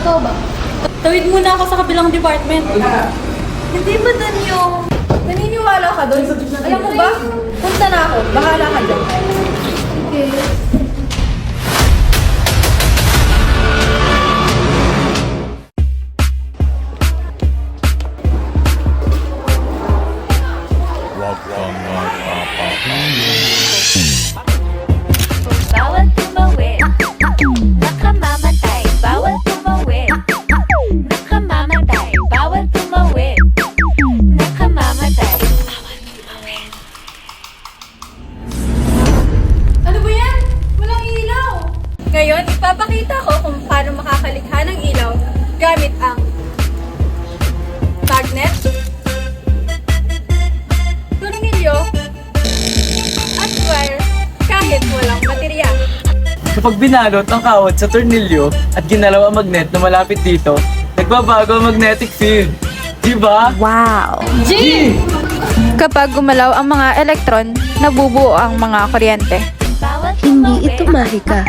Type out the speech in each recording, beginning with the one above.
Ikaw ba? Tawid muna ako sa kabilang department. Hindi ba dun yung... Naniniwala ka dun? Alam mo ba? Punta na ako. Bahala ka dun. Okay. Bawal tumawid, nakamamatay. Bawal tumawid, nakamamatay. Bawal tumawid, nakamamatay. Ano ba yan? Walang ilaw! Ngayon, ipapakita ko kung paano makakalikha ng ilaw gamit ang magnet, tornilyo, at wire kahit walang baterya. Kapag binalot ang kawat sa tornilyo at ginalaw ang magnet na malapit dito, nagbabago ang magnetic field. Diba? G! Kapag gumalaw ang mga elektron, nabubuo ang mga kuryente. Hindi ito mahika.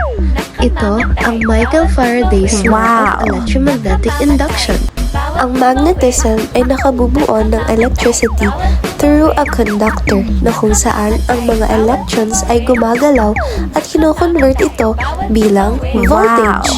Ito ang Michael Faraday's law of electromagnetic induction. Ang magnetism ay nakabubuo ng electricity through a conductor na kung saan ang mga electrons ay gumagalaw at kino-convert ito bilang voltage.